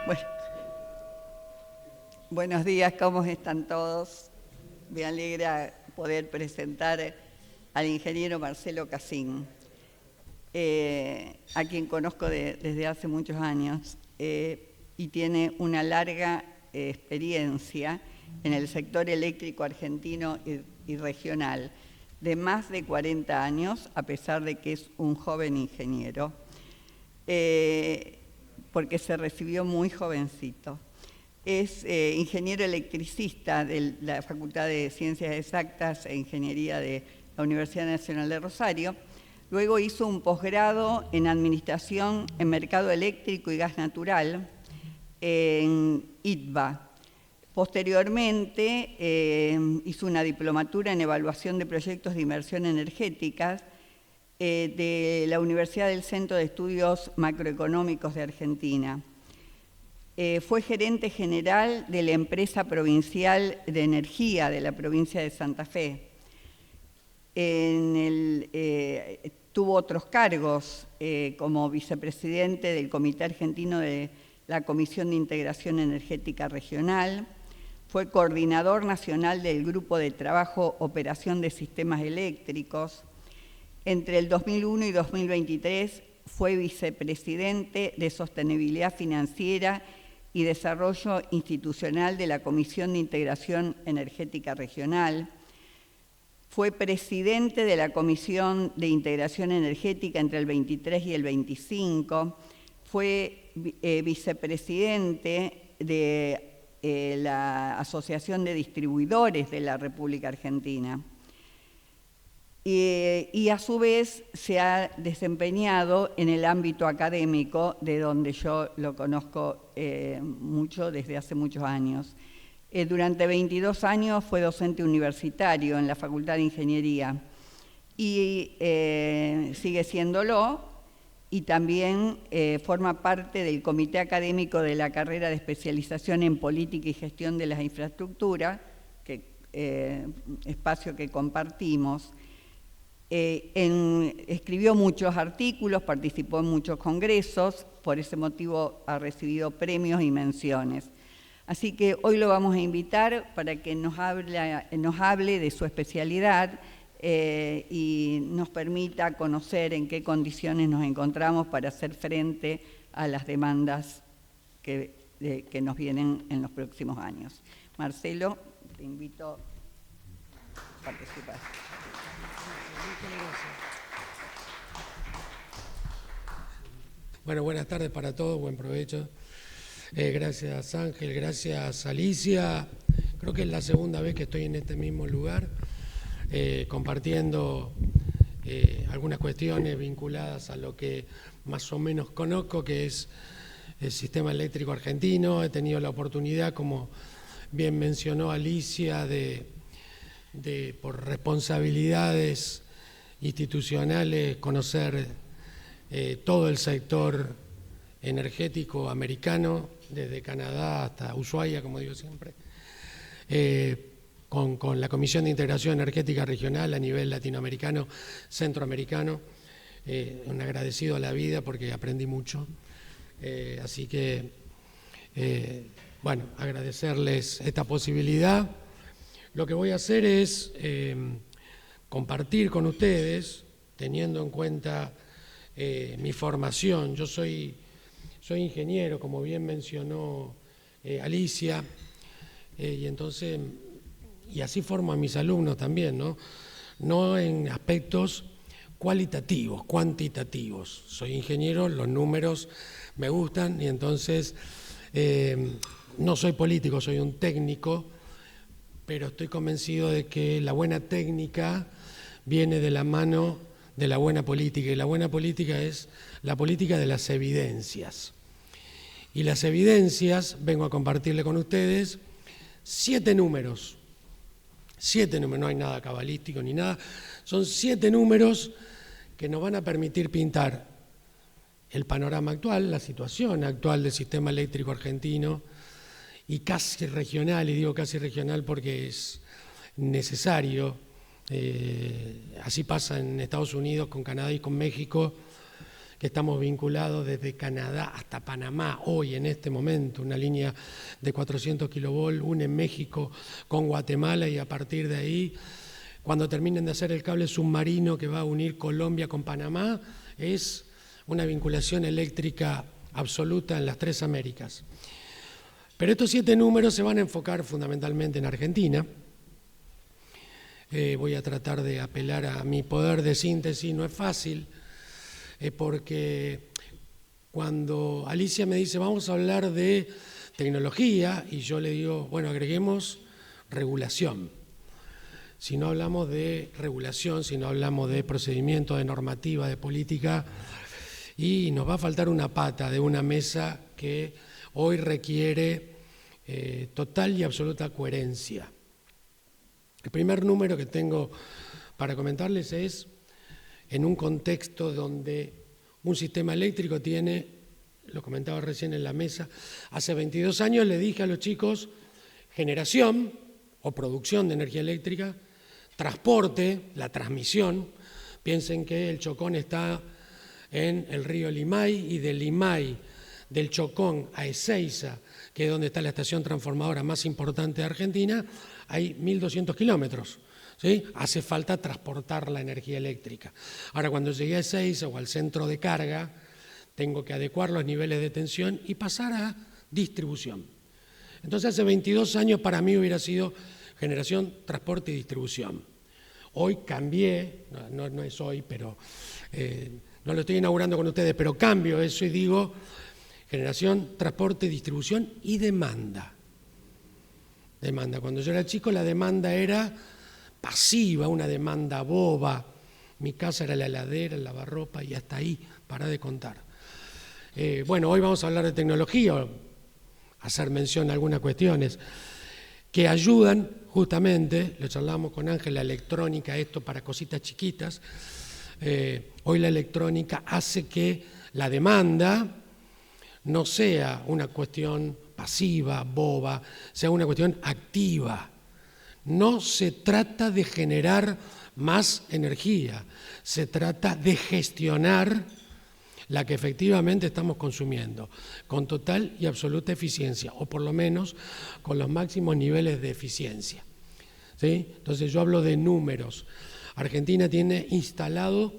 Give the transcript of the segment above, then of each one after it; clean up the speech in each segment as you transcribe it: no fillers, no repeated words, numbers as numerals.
Bueno, buenos días, ¿cómo están todos? Me alegra poder presentar al ingeniero Marcelo Cassin, a quien conozco desde hace muchos años y tiene una larga experiencia en el sector eléctrico argentino y regional, de más de 40 años, a pesar de que es un joven ingeniero, porque se recibió muy jovencito. Es ingeniero electricista de la Facultad de Ciencias Exactas e Ingeniería de la Universidad Nacional de Rosario. Luego hizo un posgrado en Administración en Mercado Eléctrico y Gas Natural en ITBA. Posteriormente hizo una diplomatura en Evaluación de Proyectos de Inversión Energética de la Universidad del Centro de Estudios Macroeconómicos de Argentina. Fue gerente general de la Empresa Provincial de Energía de la provincia de Santa Fe. Tuvo otros cargos como vicepresidente del Comité Argentino de la Comisión de Integración Energética Regional. Fue coordinador nacional del Grupo de Trabajo Operación de Sistemas Eléctricos. Entre el 2001 y 2023 fue vicepresidente de Sostenibilidad Financiera y Desarrollo Institucional de la Comisión de Integración Energética Regional. Fue presidente de la Comisión de Integración Energética entre el 23 y el 25. Fue vicepresidente de la Asociación de Distribuidores de la República Argentina. Y a su vez se ha desempeñado en el ámbito académico, de donde yo lo conozco mucho desde hace muchos años. Durante 22 años fue docente universitario en la Facultad de Ingeniería y sigue siéndolo, y también forma parte del Comité Académico de la Carrera de Especialización en Política y Gestión de las Infraestructuras, espacio que compartimos. Escribió muchos artículos, participó en muchos congresos, por ese motivo ha recibido premios y menciones. Así que hoy lo vamos a invitar para que nos hable de su especialidad y nos permita conocer en qué condiciones nos encontramos para hacer frente a las demandas que nos vienen en los próximos años. Marcelo, te invito a participar. Bueno, buenas tardes para todos, buen provecho. Gracias Ángel, gracias Alicia. Creo que es la segunda vez que estoy en este mismo lugar compartiendo algunas cuestiones vinculadas a lo que más o menos conozco, que es el sistema eléctrico argentino. He tenido la oportunidad, como bien mencionó Alicia, de por responsabilidades institucionales conocer todo el sector energético americano, desde Canadá hasta Ushuaia, como digo siempre, con la Comisión de Integración Energética Regional a nivel latinoamericano, centroamericano. Un agradecido a la vida porque aprendí mucho. Así que, bueno, agradecerles esta posibilidad. Lo que voy a hacer es compartir con ustedes, teniendo en cuenta mi formación. Yo soy ingeniero, como bien mencionó Alicia, y así formo a mis alumnos también, no en aspectos cualitativos, cuantitativos. Soy ingeniero, los números me gustan, y entonces no soy político, soy un técnico, pero estoy convencido de que la buena técnica viene de la mano de la buena política, y la buena política es la política de las evidencias. Y las evidencias, vengo a compartirle con ustedes 7 números, no hay nada cabalístico ni nada, son 7 números que nos van a permitir pintar el panorama actual, la situación actual del sistema eléctrico argentino, y casi regional, y digo casi regional porque es necesario. Así pasa en Estados Unidos, con Canadá y con México, que estamos vinculados desde Canadá hasta Panamá, hoy en este momento, una línea de 400 kilovolt, une México con Guatemala y a partir de ahí, cuando terminen de hacer el cable submarino que va a unir Colombia con Panamá, es una vinculación eléctrica absoluta en las 3 Américas. Pero estos 7 números se van a enfocar fundamentalmente en Argentina. Voy a tratar de apelar a mi poder de síntesis, no es fácil, porque cuando Alicia me dice vamos a hablar de tecnología y yo le digo, bueno, agreguemos regulación. Si no hablamos de regulación, si no hablamos de procedimiento, de normativa, de política, y nos va a faltar una pata de una mesa que hoy requiere total y absoluta coherencia. El primer número que tengo para comentarles es en un contexto donde un sistema eléctrico tiene, lo comentaba recién en la mesa, hace 22 años le dije a los chicos, generación o producción de energía eléctrica, transporte, la transmisión, piensen que el Chocón está en el río Limay y del Limay, del Chocón a Ezeiza, que es donde está la estación transformadora más importante de Argentina, hay 1.200 kilómetros. ¿Sí? Hace falta transportar la energía eléctrica. Ahora, cuando llegué a Ezeiza o al centro de carga, tengo que adecuar los niveles de tensión y pasar a distribución. Entonces, hace 22 años para mí hubiera sido generación, transporte y distribución. Hoy cambié, no es hoy, pero no lo estoy inaugurando con ustedes, pero cambio eso y digo generación, transporte, distribución y demanda. Demanda. Cuando yo era chico la demanda era pasiva, una demanda boba. Mi casa era la heladera, el lavarropa y hasta ahí, para de contar. Bueno, hoy vamos a hablar de tecnología, hacer mención a algunas cuestiones que ayudan justamente, lo charlamos con Ángel, la electrónica, esto para cositas chiquitas. Hoy la electrónica hace que la demanda no sea una cuestión pasiva, boba, sea una cuestión activa. No se trata de generar más energía, se trata de gestionar la que efectivamente estamos consumiendo, con total y absoluta eficiencia, o por lo menos con los máximos niveles de eficiencia. ¿Sí? Entonces yo hablo de números. Argentina tiene instalado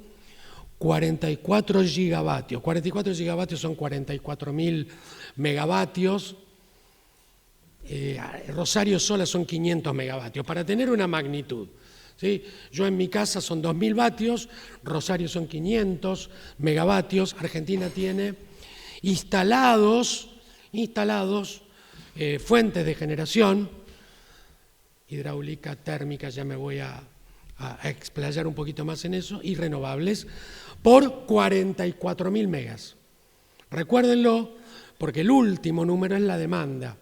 44 gigavatios. 44 gigavatios son 44.000 megavatios. Rosario sola son 500 megavatios, para tener una magnitud. ¿Sí? Yo en mi casa son 2.000 vatios, Rosario son 500 megavatios, Argentina tiene instalados fuentes de generación, hidráulica, térmica, ya me voy a explayar un poquito más en eso, y renovables, por 44.000 megas. Recuérdenlo, porque el último número es la demanda.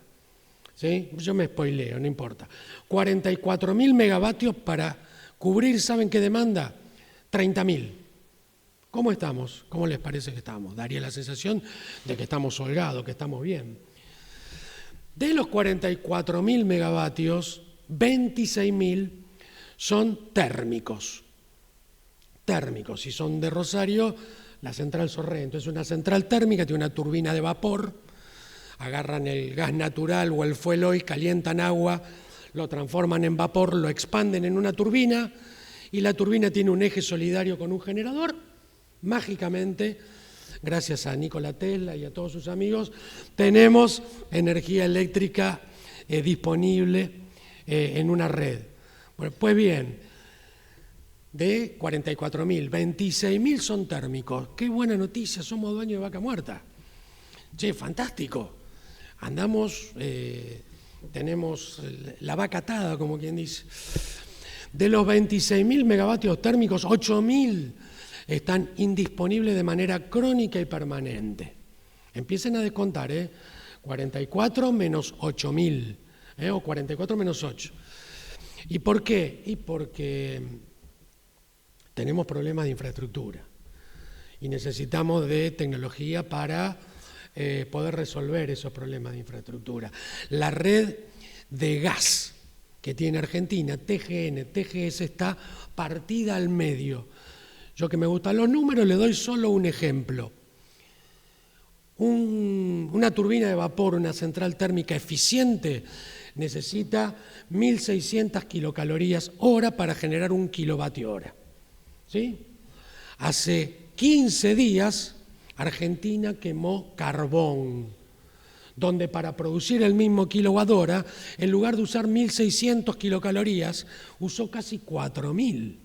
¿Sí? Yo me spoileo, no importa. 44.000 megavatios para cubrir, ¿saben qué demanda? 30.000. ¿Cómo estamos? ¿Cómo les parece que estamos? Daría la sensación de que estamos holgados, que estamos bien. De los 44.000 megavatios, 26.000 son térmicos. Térmicos, si son de Rosario, la central Sorrento es una central térmica, tiene una turbina de vapor. Agarran el gas natural o el fuel oil, calientan agua, lo transforman en vapor, lo expanden en una turbina y la turbina tiene un eje solidario con un generador. Mágicamente, gracias a Nikola Tesla y a todos sus amigos, tenemos energía eléctrica disponible en una red. Bueno, pues bien, de 44.000, 26.000 son térmicos. Qué buena noticia, somos dueños de vaca muerta. Che, fantástico. Andamos, tenemos la vaca atada, como quien dice. De los 26.000 megavatios térmicos, 8.000 están indisponibles de manera crónica y permanente. Empiecen a descontar, 44 menos 8.000, o 44 menos 8. ¿Y por qué? Y porque tenemos problemas de infraestructura y necesitamos de tecnología para poder resolver esos problemas de infraestructura. La red de gas que tiene Argentina, TGS, está partida al medio. Yo que me gustan los números, le doy solo un ejemplo. Una turbina de vapor, una central térmica eficiente, necesita 1.600 kilocalorías hora para generar 1 kilovatio hora. ¿Sí? Hace 15 días, Argentina quemó carbón, donde para producir el mismo kilowatt hora, en lugar de usar 1.600 kilocalorías, usó casi 4.000.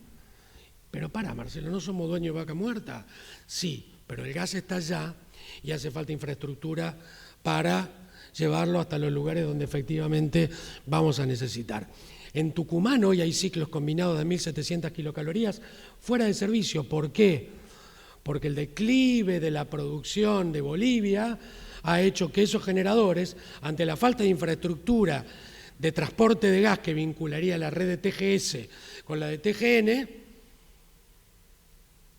Pero Marcelo, ¿no somos dueños de Vaca Muerta? Sí, pero el gas está allá y hace falta infraestructura para llevarlo hasta los lugares donde efectivamente vamos a necesitar. En Tucumán hoy hay ciclos combinados de 1.700 kilocalorías fuera de servicio. ¿Por qué? Porque el declive de la producción de Bolivia ha hecho que esos generadores, ante la falta de infraestructura de transporte de gas que vincularía la red de TGS con la de TGN,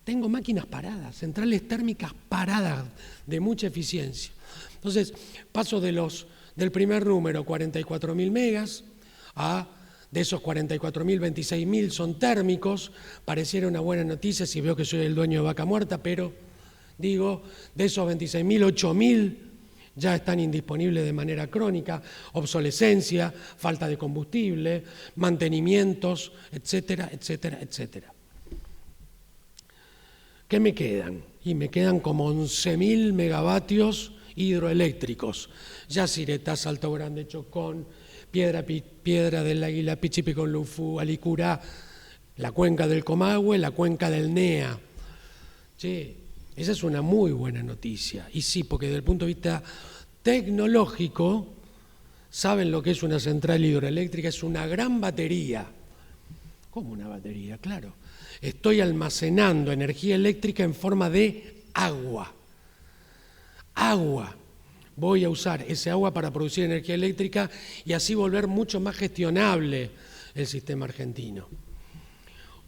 tengo máquinas paradas, centrales térmicas paradas de mucha eficiencia. Entonces, paso del primer número, 44.000 megas, de esos 44.000, 26.000 son térmicos. Pareciera una buena noticia si veo que soy el dueño de Vaca Muerta, pero digo, de esos 26.000, 8.000 ya están indisponibles de manera crónica, obsolescencia, falta de combustible, mantenimientos, etcétera, etcétera, etcétera. ¿Qué me quedan? Y me quedan como 11.000 megavatios hidroeléctricos. Yacyretá, Salto Grande, Chocón, Piedra del Águila, Pichipiconlufú, Alicurá, la cuenca del Comahue, la cuenca del NEA. Che, esa es una muy buena noticia. Y sí, porque desde el punto de vista tecnológico, saben lo que es una central hidroeléctrica, es una gran batería. ¿Cómo una batería? Claro. Estoy almacenando energía eléctrica en forma de agua. Agua. Voy a usar ese agua para producir energía eléctrica y así volver mucho más gestionable el sistema argentino.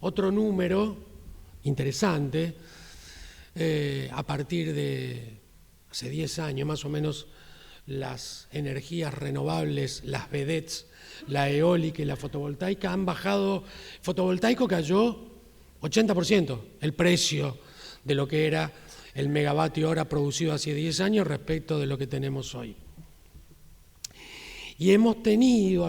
Otro número interesante, a partir de hace 10 años más o menos, las energías renovables, las vedettes, la eólica y la fotovoltaica han bajado. Fotovoltaico cayó 80% el precio de lo que era el megavatio hora producido hace 10 años respecto de lo que tenemos hoy. Y hemos tenido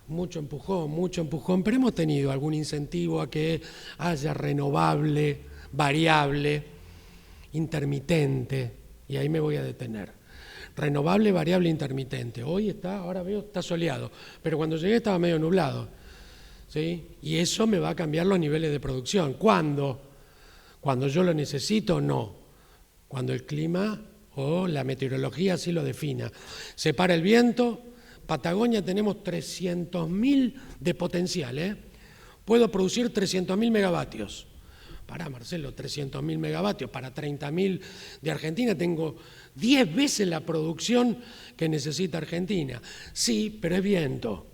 mucho empujón, pero hemos tenido algún incentivo a que haya renovable, variable, intermitente, y ahí me voy a detener. Renovable, variable, intermitente. Ahora veo, está soleado, pero cuando llegué estaba medio nublado. ¿Sí? Y eso me va a cambiar los niveles de producción. ¿Cuándo? ¿Cuando yo lo necesito? No. Cuando el clima o la meteorología así lo defina. Se para el viento, Patagonia tenemos 300.000 de potencial. Puedo producir 300.000 megavatios. Marcelo, 300.000 megavatios, para 30.000 de Argentina tengo 10 veces la producción que necesita Argentina. Sí, pero es viento.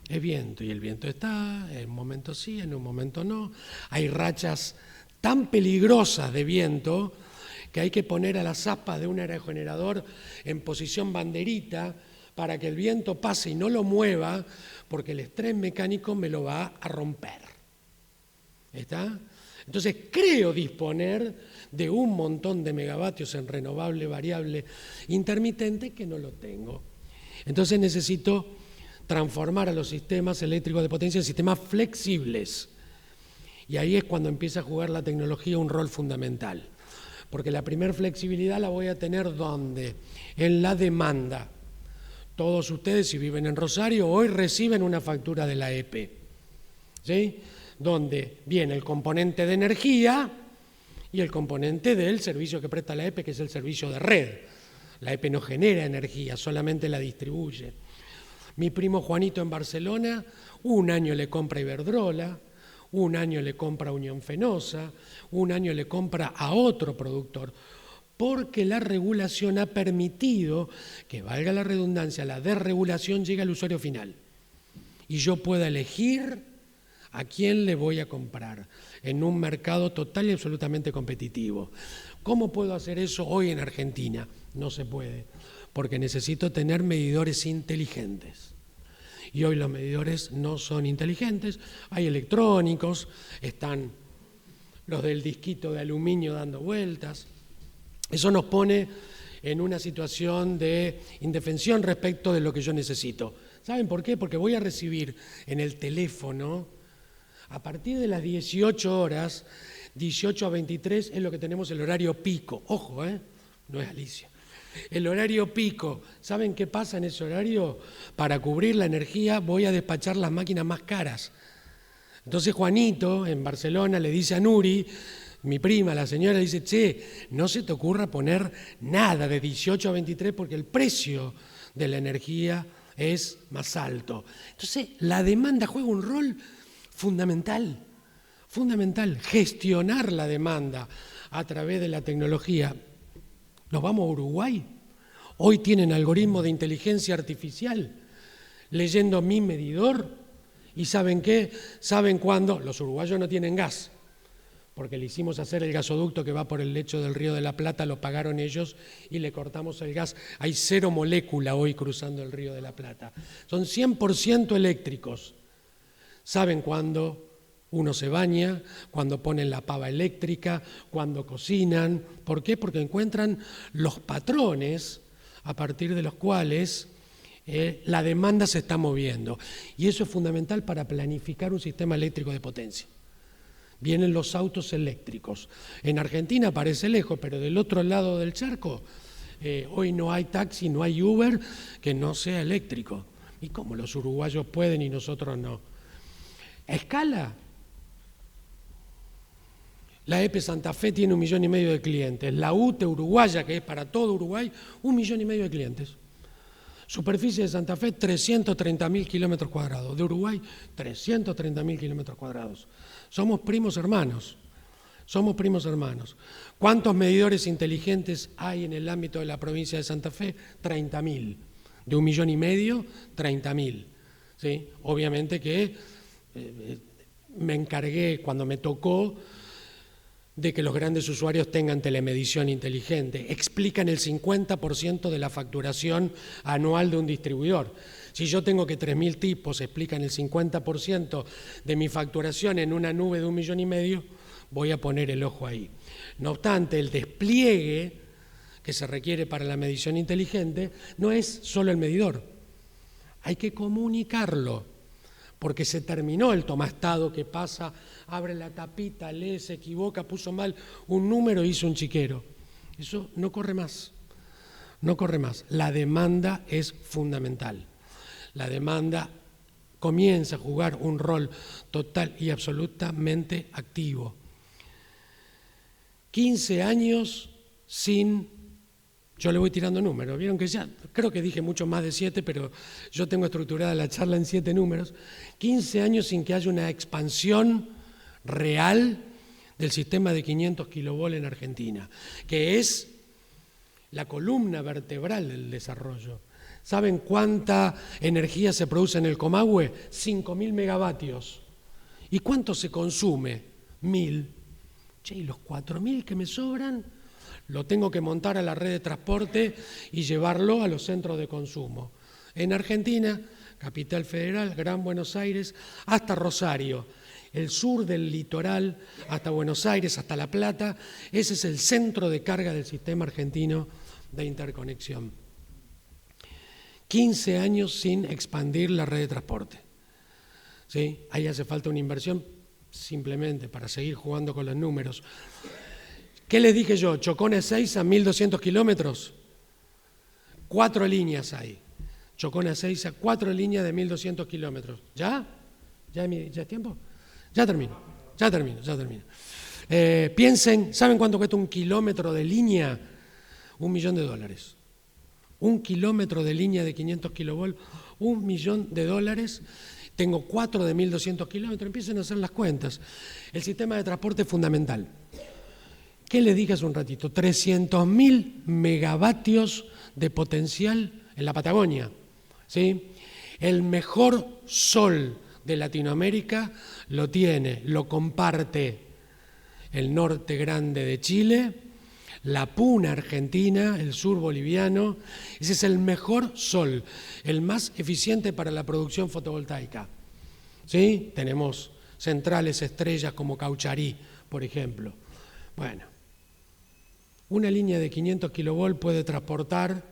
Es viento, y el viento está, en un momento sí, en un momento no. Hay rachas tan peligrosas de viento que hay que poner a las aspas de un aerogenerador en posición banderita para que el viento pase y no lo mueva, porque el estrés mecánico me lo va a romper. ¿Está? Entonces creo disponer de un montón de megavatios en renovable, variable, intermitente, que no lo tengo. Entonces necesito transformar a los sistemas eléctricos de potencia en sistemas flexibles. Y ahí es cuando empieza a jugar la tecnología un rol fundamental. Porque la primer flexibilidad la voy a tener ¿dónde? En la demanda. Todos ustedes, si viven en Rosario, hoy reciben una factura de la EPE, ¿sí? Donde viene el componente de energía y el componente del servicio que presta la EPE, que es el servicio de red. La EPE no genera energía, solamente la distribuye. Mi primo Juanito en Barcelona, un año le compra Iberdrola, un año le compra Unión Fenosa, un año le compra a otro productor, porque la regulación ha permitido que, valga la redundancia, la desregulación llegue al usuario final y yo pueda elegir a quién le voy a comprar en un mercado total y absolutamente competitivo. ¿Cómo puedo hacer eso hoy en Argentina? No se puede, porque necesito tener medidores inteligentes. y hoy los medidores no son inteligentes. Hay electrónicos, están los del disquito de aluminio dando vueltas. Eso nos pone en una situación de indefensión respecto de lo que yo necesito. ¿Saben por qué? Porque voy a recibir en el teléfono, a partir de las 18 horas, 18 a 23 es lo que tenemos el horario pico. Ojo, no es Alicia. El horario pico. ¿Saben qué pasa en ese horario? Para cubrir la energía voy a despachar las máquinas más caras. Entonces Juanito, en Barcelona, le dice a Nuri, mi prima, la señora, dice, che, no se te ocurra poner nada de 18 a 23 porque el precio de la energía es más alto. Entonces, la demanda juega un rol fundamental, gestionar la demanda a través de la tecnología. ¿Nos vamos a Uruguay? Hoy tienen algoritmos de inteligencia artificial leyendo mi medidor y ¿saben qué? ¿Saben cuándo? Los uruguayos no tienen gas, porque le hicimos hacer el gasoducto que va por el lecho del Río de la Plata, lo pagaron ellos y le cortamos el gas. Hay 0 molécula hoy cruzando el Río de la Plata. Son 100% eléctricos. ¿Saben cuándo uno se baña? Cuando ponen la pava eléctrica, cuando cocinan. ¿Por qué? Porque encuentran los patrones a partir de los cuales la demanda se está moviendo. Y eso es fundamental para planificar un sistema eléctrico de potencia. Vienen los autos eléctricos. En Argentina parece lejos, pero del otro lado del charco, hoy no hay taxi, no hay Uber que no sea eléctrico. ¿Y cómo los uruguayos pueden y nosotros no? A escala, la EPE Santa Fe tiene 1,5 millones de clientes. La UTE uruguaya, que es para todo Uruguay, 1,5 millones de clientes. Superficie de Santa Fe, 330.000 kilómetros cuadrados. De Uruguay, 330.000 kilómetros cuadrados. Somos primos hermanos. ¿Cuántos medidores inteligentes hay en el ámbito de la provincia de Santa Fe? 30.000. De 1,5 millones, 30.000. ¿Sí? Obviamente que me encargué, cuando me tocó, de que los grandes usuarios tengan telemedición inteligente. Explican el 50% de la facturación anual de un distribuidor. Si yo tengo que 3.000 tipos explican el 50% de mi facturación en una nube de 1,5 millones, voy a poner el ojo ahí. No obstante, el despliegue que se requiere para la medición inteligente no es solo el medidor. Hay que comunicarlo, porque se terminó el tomastado que pasa, abre la tapita, lee, se equivoca, puso mal un número e hizo un chiquero. Eso no corre más. La demanda es fundamental. La demanda comienza a jugar un rol total y absolutamente activo. 15 años sin... Yo le voy tirando números, vieron que ya, creo que dije mucho más de 7, pero yo tengo estructurada la charla en 7 números. 15 años sin que haya una expansión real del sistema de 500 kilovolt en Argentina, que es la columna vertebral del desarrollo. ¿Saben cuánta energía se produce en el Comahue? 5.000 megavatios. ¿Y cuánto se consume? 1.000. Che, ¿y los 4.000 que me sobran? Lo tengo que montar a la red de transporte y llevarlo a los centros de consumo. En Argentina, Capital Federal, Gran Buenos Aires, hasta Rosario, el sur del litoral, hasta Buenos Aires, hasta La Plata, ese es el centro de carga del sistema argentino de interconexión. 15 años sin expandir la red de transporte. ¿Sí? Ahí hace falta una inversión simplemente para seguir jugando con los números. ¿Qué les dije yo? Chocón A6 a 1.200 kilómetros. 4 líneas hay. Chocón A6 a 4 líneas de 1.200 kilómetros. ¿Ya? ¿Ya es tiempo? Ya termino. Piensen, ¿saben cuánto cuesta un kilómetro de línea? $1 millón. 1 kilómetro de línea de 500 kilovolt, $1 millón. Tengo 4 de 1.200 kilómetros. Empiecen a hacer las cuentas. El sistema de transporte es fundamental. ¿Qué les dije hace un ratito? 300.000 megavatios de potencial en la Patagonia. ¿Sí? El mejor sol de Latinoamérica lo comparte el norte grande de Chile, la Puna argentina, el sur boliviano. Ese es el mejor sol, el más eficiente para la producción fotovoltaica. ¿Sí? Tenemos centrales estrellas como Caucharí, por ejemplo. Bueno, una línea de 500 kilovolts puede transportar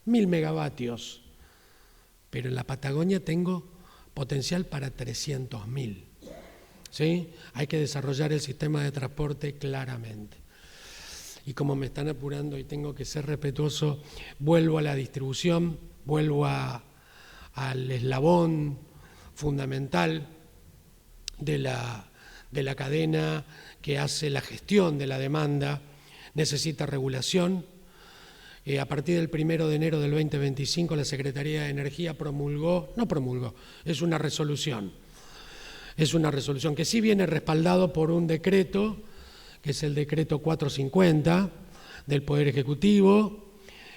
1000 megavatios, pero en la Patagonia tengo potencial para 300.000. ¿Sí? Hay que desarrollar el sistema de transporte claramente. Y como me están apurando y tengo que ser respetuoso, vuelvo a la distribución, vuelvo al eslabón fundamental de la cadena que hace la gestión de la demanda. Necesita regulación. A partir del 1 de enero del 2025 la Secretaría de Energía es una resolución. Es una resolución que sí viene respaldado por un decreto, que es el decreto 450 del Poder Ejecutivo,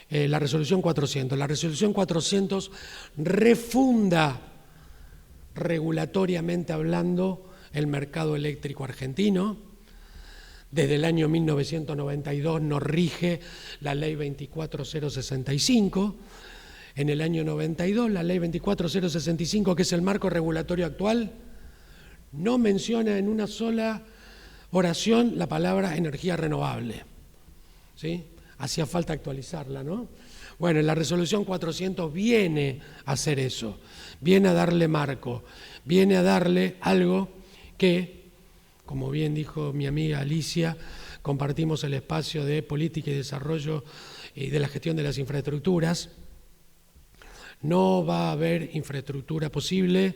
la resolución 400. La resolución 400 refunda regulatoriamente hablando el mercado eléctrico argentino. Desde el año 1992 nos rige la Ley 24065. En el año 92, la Ley 24065, que es el marco regulatorio actual, no menciona en una sola oración la palabra energía renovable. ¿Sí? Hacía falta actualizarla, ¿no? Bueno, la resolución 400 viene a hacer eso, viene a darle marco, viene a darle algo que, como bien dijo mi amiga Alicia, compartimos el espacio de política y desarrollo y de la gestión de las infraestructuras. No va a haber infraestructura posible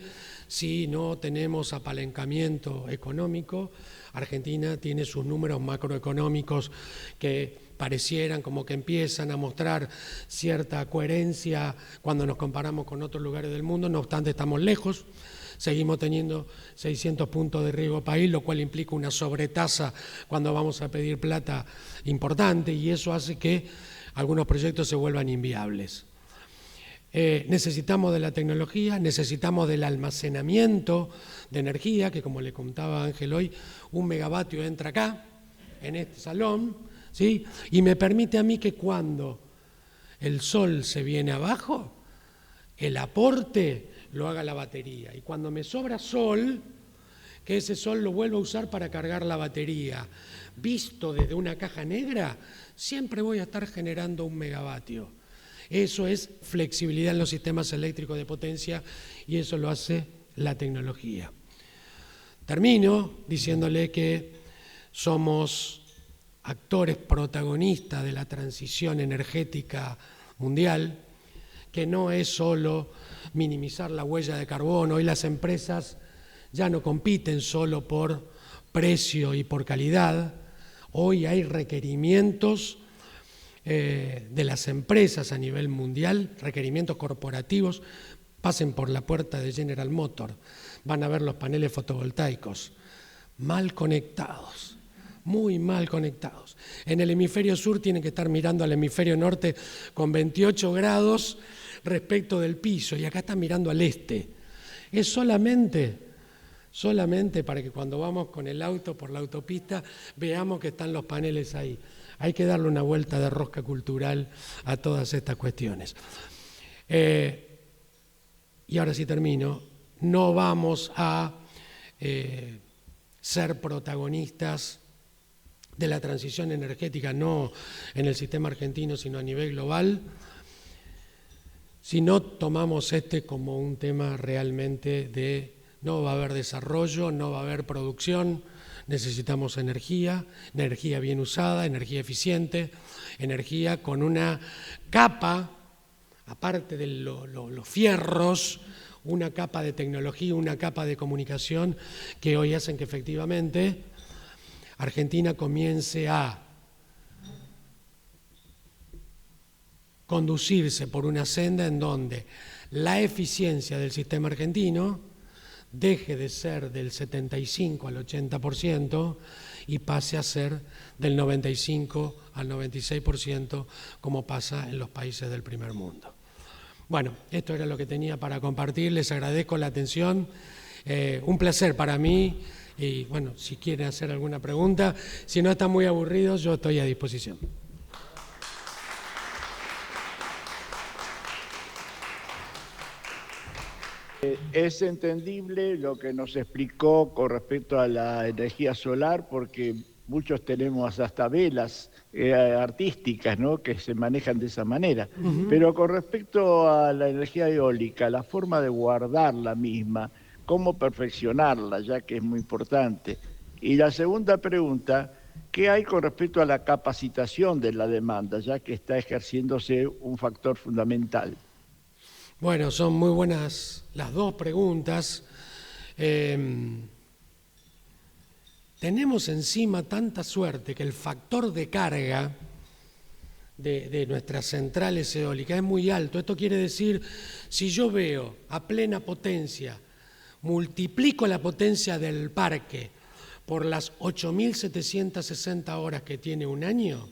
si no tenemos apalancamiento económico. Argentina tiene sus números macroeconómicos que parecieran como que empiezan a mostrar cierta coherencia cuando nos comparamos con otros lugares del mundo, no obstante estamos lejos. Seguimos teniendo 600 puntos de riesgo país, lo cual implica una sobretasa cuando vamos a pedir plata importante, y eso hace que algunos proyectos se vuelvan inviables. Necesitamos de la tecnología, necesitamos del almacenamiento de energía, que como le contaba Ángel hoy, 1 megavatio entra acá, en este salón, ¿sí? Y me permite a mí que cuando el sol se viene abajo, el aporte lo haga la batería. Y cuando me sobra sol, que ese sol lo vuelva a usar para cargar la batería. Visto desde una caja negra, siempre voy a estar generando 1 megavatio. Eso es flexibilidad en los sistemas eléctricos de potencia y eso lo hace la tecnología. Termino diciéndole que somos actores protagonistas de la transición energética mundial, que no es solo minimizar la huella de carbono. Hoy las empresas ya no compiten solo por precio y por calidad. Hoy hay requerimientos de las empresas a nivel mundial, requerimientos corporativos. Pasen por la puerta de General Motors, van a ver los paneles fotovoltaicos mal conectados, muy mal conectados. En el hemisferio sur tienen que estar mirando al hemisferio norte con 28 grados respecto del piso, y acá están mirando al este. Es solamente para que cuando vamos con el auto por la autopista veamos que están los paneles ahí. Hay que darle una vuelta de rosca cultural a todas estas cuestiones. Y ahora sí termino. No vamos a ser protagonistas de la transición energética, no en el sistema argentino, sino a nivel global, si no tomamos como un tema realmente de no va a haber desarrollo, no va a haber producción. Necesitamos energía bien usada, energía eficiente, energía con una capa, aparte de los fierros, una capa de tecnología, una capa de comunicación que hoy hacen que efectivamente Argentina comience a conducirse por una senda en donde la eficiencia del sistema argentino deje de ser del 75 al 80% y pase a ser del 95 al 96%, como pasa en los países del primer mundo. Bueno, esto era lo que tenía para compartir. Les agradezco la atención. Un placer para mí Y bueno, si quieren hacer alguna pregunta, si no están muy aburridos, yo estoy a disposición. Es entendible lo que nos explicó con respecto a la energía solar, porque muchos tenemos hasta velas artísticas, ¿no?, que se manejan de esa manera. Pero con respecto a la energía eólica, la forma de guardar la misma, cómo perfeccionarla, ya que es muy importante. Y la segunda pregunta, ¿qué hay con respecto a la capacitación de la demanda, ya que está ejerciéndose un factor fundamental? Bueno, son muy buenas las dos preguntas. Tenemos encima tanta suerte que el factor de carga de nuestras centrales eólicas es muy alto. Esto quiere decir, si yo veo a plena potencia, multiplico la potencia del parque por las 8.760 horas que tiene un año,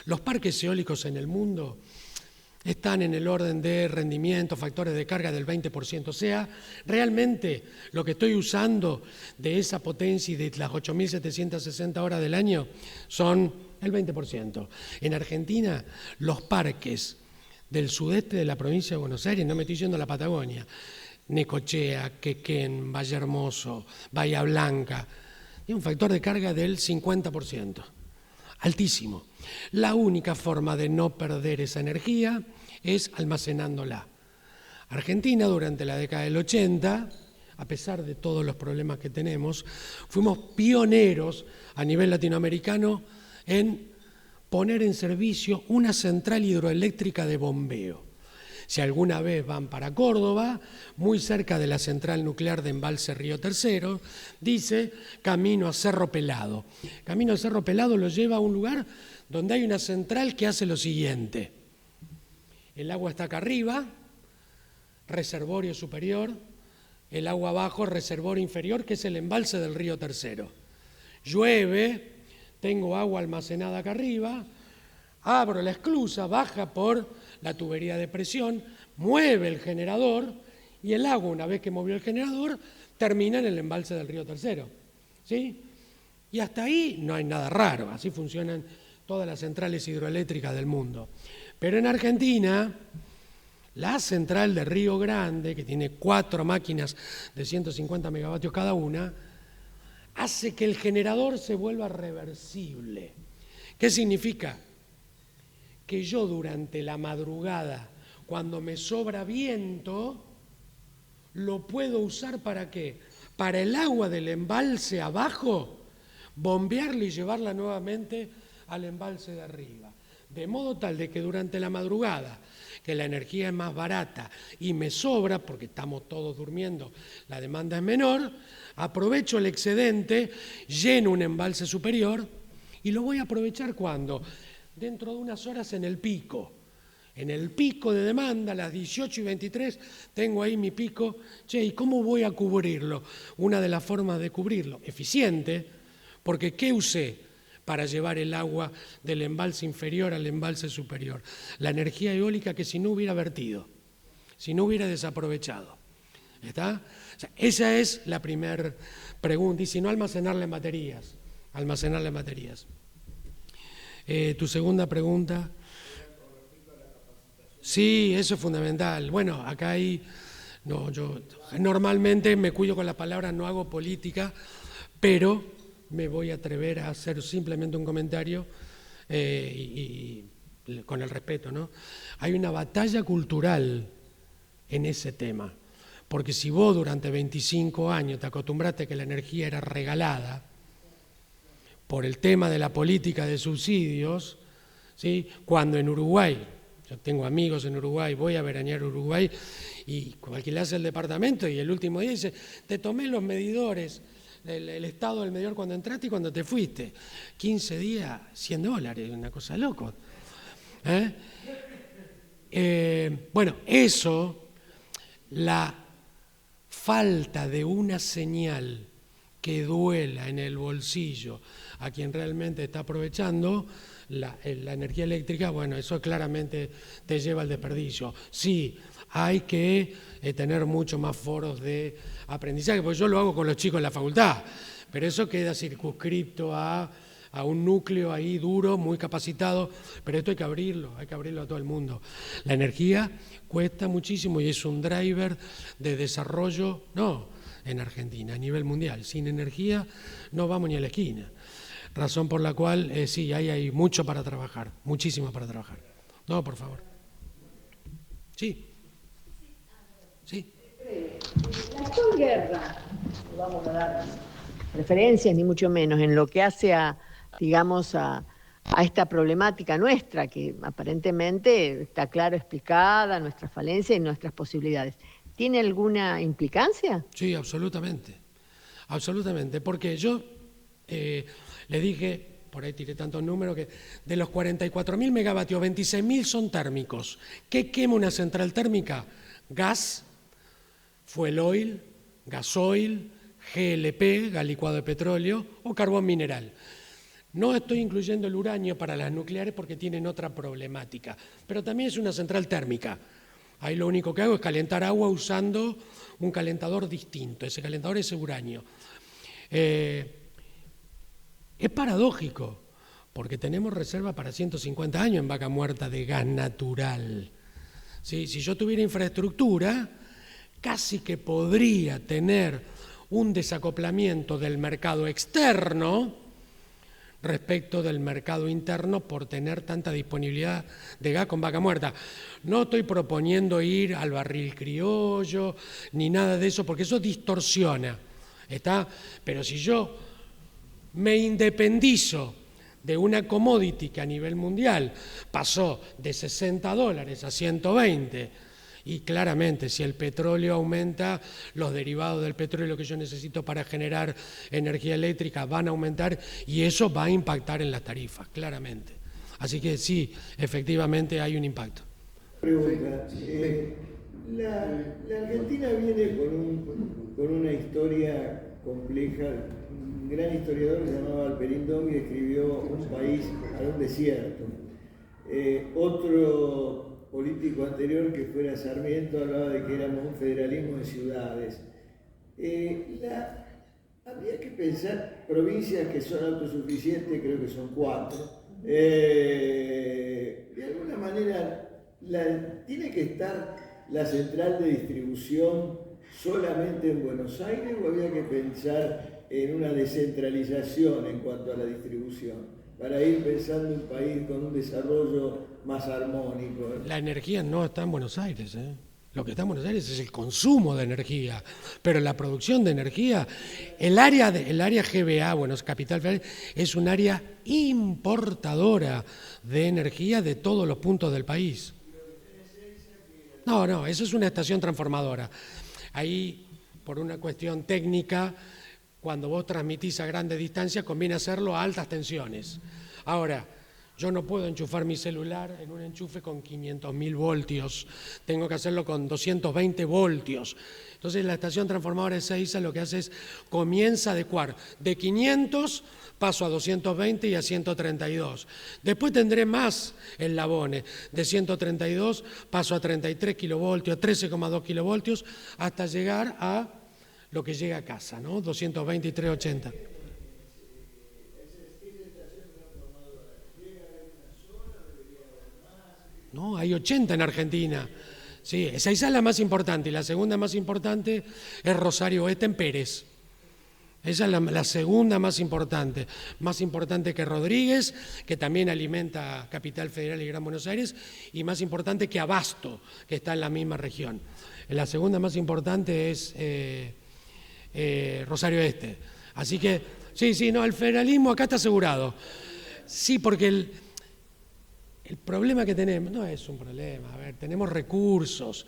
los parques eólicos en el mundo están en el orden de rendimiento, factores de carga del 20%. O sea, realmente lo que estoy usando de esa potencia y de las 8.760 horas del año son el 20%. En Argentina, los parques del sudeste de la provincia de Buenos Aires, no me estoy yendo a la Patagonia, Necochea, Quequén, Valle Hermoso, Bahía Blanca, tiene un factor de carga del 50%. Altísimo. La única forma de no perder esa energía es almacenándola. Argentina, durante la década del 80, a pesar de todos los problemas que tenemos, fuimos pioneros a nivel latinoamericano en poner en servicio una central hidroeléctrica de bombeo. Si alguna vez van para Córdoba, muy cerca de la central nuclear de Embalse Río Tercero, dice Camino a Cerro Pelado. Camino a Cerro Pelado lo lleva a un lugar donde hay una central que hace lo siguiente. El agua está acá arriba, reservorio superior, el agua abajo, reservorio inferior, que es el embalse del Río Tercero. Llueve, tengo agua almacenada acá arriba, abro la esclusa, baja por la tubería de presión, mueve el generador y el agua, una vez que movió el generador, termina en el embalse del Río Tercero. ¿Sí? Y hasta ahí no hay nada raro, así funcionan todas las centrales hidroeléctricas del mundo. Pero en Argentina, la central de Río Grande, que tiene 4 máquinas de 150 megavatios cada una, hace que el generador se vuelva reversible. ¿Qué significa? Que yo durante la madrugada, cuando me sobra viento, lo puedo usar ¿para qué? Para el agua del embalse abajo, bombearla y llevarla nuevamente al embalse de arriba. De modo tal de que durante la madrugada, que la energía es más barata y me sobra, porque estamos todos durmiendo, la demanda es menor, aprovecho el excedente, lleno un embalse superior y lo voy a aprovechar ¿cuándo? Dentro de unas horas en el pico. En el pico de demanda, a las 18:23, tengo ahí mi pico. Che, ¿y cómo voy a cubrirlo? Una de las formas de cubrirlo, eficiente, porque ¿qué usé para llevar el agua del embalse inferior al embalse superior? La energía eólica que si no hubiera vertido, si no hubiera desaprovechado. ¿Está? O sea, esa es la primera pregunta. Y si no, almacenarla en baterías. Almacenarla en baterías. Tu segunda pregunta. Sí, eso es fundamental. Bueno, acá hay, no, yo normalmente me cuido con las palabras, no hago política, pero me voy a atrever a hacer simplemente un comentario y con el respeto, ¿no? Hay una batalla cultural en ese tema, porque si vos durante 25 años te acostumbraste a que la energía era regalada, por el tema de la política de subsidios, ¿sí? Cuando en Uruguay, yo tengo amigos en Uruguay, voy a veranear Uruguay y alquilás el departamento y el último día dice, te tomé los medidores, el estado del medidor cuando entraste y cuando te fuiste. 15 días, $100, una cosa loco. Bueno, eso, la falta de una señal que duela en el bolsillo a quien realmente está aprovechando la energía eléctrica, bueno, eso claramente te lleva al desperdicio. Sí, hay que tener mucho más foros de aprendizaje, porque yo lo hago con los chicos en la facultad. pero eso queda circunscripto a un núcleo ahí duro, muy capacitado, pero esto hay que abrirlo a todo el mundo. La energía cuesta muchísimo y es un driver de desarrollo, no en Argentina, a nivel mundial. Sin energía no vamos ni a la esquina. Razón por la cual, sí, hay mucho para trabajar, muchísimo para trabajar. No, por favor. Sí. Sí. La actual guerra, no vamos a dar referencias ni mucho menos en lo que hace digamos, a esta problemática nuestra, que aparentemente está claro explicada, nuestras falencias y nuestras posibilidades. ¿Tiene alguna implicancia? Sí, absolutamente. Absolutamente, porque yo le dije, por ahí tiré tantos números, que de los 44.000 megavatios, 26.000 son térmicos. ¿Qué quema una central térmica? Gas, fuel oil, gasoil, GLP, gas licuado de petróleo, o carbón mineral. No estoy incluyendo el uranio para las nucleares porque tienen otra problemática, pero también es una central térmica. Ahí lo único que hago es calentar agua usando un calentador distinto. Ese calentador es uranio. Es paradójico, porque tenemos reserva para 150 años en Vaca Muerta de gas natural. ¿Sí? Si yo tuviera infraestructura, casi que podría tener un desacoplamiento del mercado externo respecto del mercado interno por tener tanta disponibilidad de gas con Vaca Muerta. No estoy proponiendo ir al barril criollo ni nada de eso, porque eso distorsiona, ¿está? Pero si yo me independizo de una commodity que a nivel mundial pasó de $60 a 120, y claramente si el petróleo aumenta, los derivados del petróleo que yo necesito para generar energía eléctrica van a aumentar y eso va a impactar en las tarifas, claramente. Así que sí, efectivamente hay un impacto. Pregunta, la Argentina viene con una historia compleja. Un gran historiador que se llamaba Alperín Domí escribió Un país a un desierto. Otro político anterior, que fuera Sarmiento, hablaba de que éramos un federalismo de ciudades. Habría que pensar provincias que son autosuficientes, creo que son 4. De alguna manera, ¿tiene que estar la central de distribución solamente en Buenos Aires o habría que pensar en una descentralización en cuanto a la distribución, para ir pensando un país con un desarrollo más armónico? La energía no está en Buenos Aires, ¿eh? Lo que está en Buenos Aires es el consumo de energía, pero la producción de energía, el área GBA, bueno, es Capital Federal, es un área importadora de energía de todos los puntos del país. No, eso es una estación transformadora. Ahí, por una cuestión técnica, cuando vos transmitís a grandes distancias, conviene hacerlo a altas tensiones. Ahora, yo no puedo enchufar mi celular en un enchufe con 500.000 voltios, tengo que hacerlo con 220 voltios. Entonces la estación transformadora de Ezeiza lo que hace es, comienza a adecuar de 500, paso a 220 y a 132. Después tendré más eslabones, de 132 paso a 33 kilovoltios, 13,2 kilovoltios, hasta llegar a lo que llega a casa, ¿no? 220 y 380. No, hay 80 en Argentina. Sí, esa es la más importante y la segunda más importante es Rosario Oeste en Pérez. Esa es la segunda más importante que Rodríguez, que también alimenta Capital Federal y Gran Buenos Aires, y más importante que Abasto, que está en la misma región. La segunda más importante es Rosario Este. Así que, sí, no, el federalismo acá está asegurado. Sí, porque el problema que tenemos, no es un problema, a ver, tenemos recursos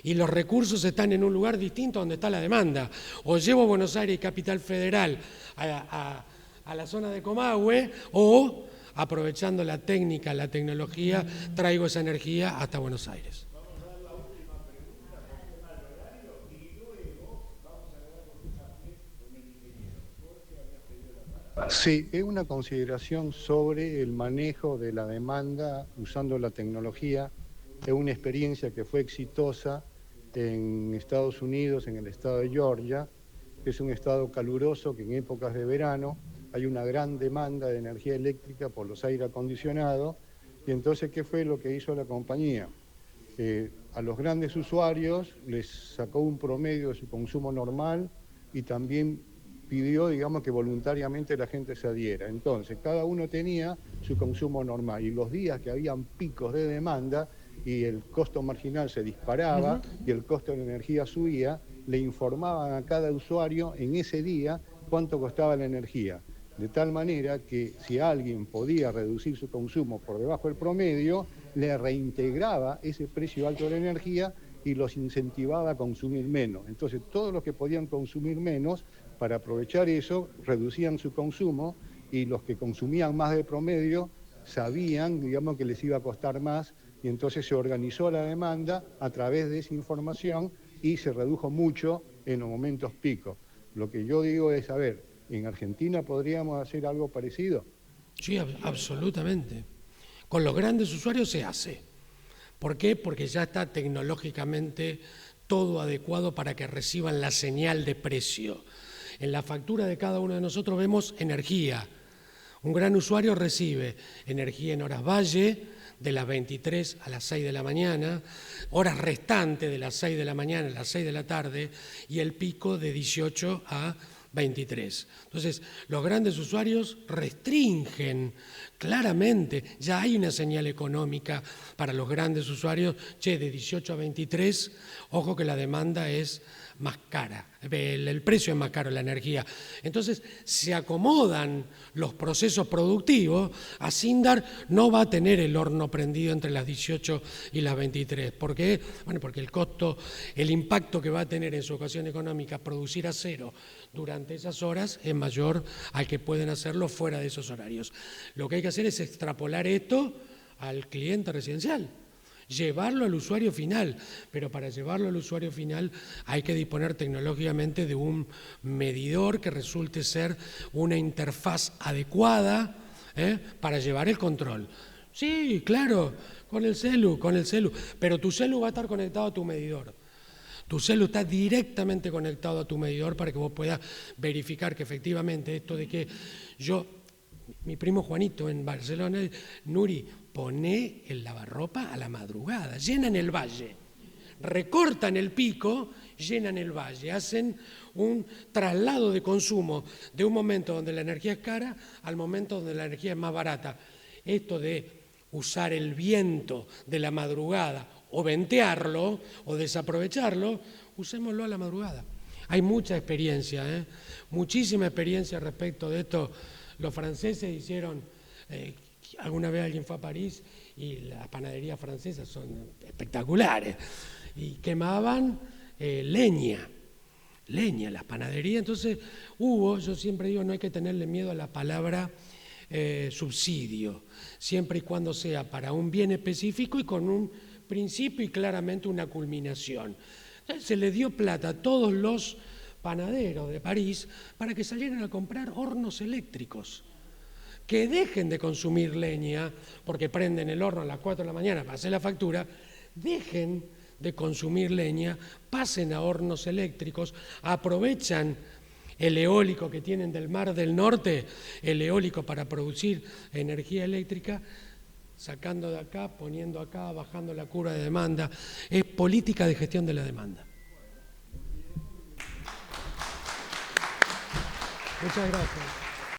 y los recursos están en un lugar distinto donde está la demanda. O llevo Buenos Aires y Capital Federal a la zona de Comahue o, aprovechando la técnica, la tecnología, traigo esa energía hasta Buenos Aires. Sí, es una consideración sobre el manejo de la demanda usando la tecnología. Es una experiencia que fue exitosa en Estados Unidos, en el estado de Georgia, es un estado caluroso que en épocas de verano hay una gran demanda de energía eléctrica por los aire acondicionados. Y entonces, ¿qué fue lo que hizo la compañía? A los grandes usuarios les sacó un promedio de su consumo normal y también pidió, digamos, que voluntariamente la gente se adhiera. Entonces, cada uno tenía su consumo normal y los días que habían picos de demanda y el costo marginal se disparaba y el costo de la energía subía, le informaban a cada usuario en ese día cuánto costaba la energía. De tal manera que si alguien podía reducir su consumo por debajo del promedio, le reintegraba ese precio alto de la energía y los incentivaba a consumir menos. Entonces, todos los que podían consumir menos, para aprovechar eso, reducían su consumo y los que consumían más de promedio sabían, digamos, que les iba a costar más y entonces se organizó la demanda a través de esa información y se redujo mucho en los momentos picos. Lo que yo digo es, a ver, ¿en Argentina podríamos hacer algo parecido? Sí, absolutamente. Con los grandes usuarios se hace. ¿Por qué? Porque ya está tecnológicamente todo adecuado para que reciban la señal de precio. En la factura de cada uno de nosotros vemos energía. Un gran usuario recibe energía en horas valle, de las 23 a las 6 de la mañana, horas restantes de las 6 de la mañana a las 6 de la tarde y el pico de 18 a 23. Entonces, los grandes usuarios restringen claramente, ya hay una señal económica para los grandes usuarios, de 18 a 23, ojo que la demanda es más cara, el precio es más caro, la energía. Entonces, se acomodan los procesos productivos, Asindar no va a tener el horno prendido entre las 18 y las 23. ¿Por qué? Bueno, porque el costo, el impacto que va a tener en su ecuación económica producir acero durante esas horas es mayor al que pueden hacerlo fuera de esos horarios. Lo que hay que hacer es extrapolar esto al cliente residencial, llevarlo al usuario final, pero para llevarlo al usuario final hay que disponer tecnológicamente de un medidor que resulte ser una interfaz adecuada para llevar el control. Sí, claro, con el celu, pero tu celu va a estar conectado a tu medidor. Tu celu está directamente conectado a tu medidor para que vos puedas verificar que efectivamente esto de que mi primo Juanito en Barcelona, Nuri, pone el lavarropa a la madrugada, llenan el valle, recortan el pico, llenan el valle, hacen un traslado de consumo de un momento donde la energía es cara al momento donde la energía es más barata. Esto de usar el viento de la madrugada o ventearlo o desaprovecharlo, usémoslo a la madrugada. Hay mucha experiencia, muchísima experiencia respecto de esto. Los franceses hicieron, alguna vez alguien fue a París y las panaderías francesas son espectaculares y quemaban leña, las panaderías. Entonces yo siempre digo, no hay que tenerle miedo a la palabra subsidio, siempre y cuando sea para un bien específico y con un principio y claramente una culminación. Entonces, se le dio plata a todos los panaderos de París para que salieran a comprar hornos eléctricos, que dejen de consumir leña porque prenden el horno a las 4 de la mañana para hacer la factura, dejen de consumir leña, pasen a hornos eléctricos, aprovechan el eólico que tienen del Mar del Norte, el eólico para producir energía eléctrica, sacando de acá, poniendo acá, bajando la curva de demanda. Es política de gestión de la demanda. Muchas gracias.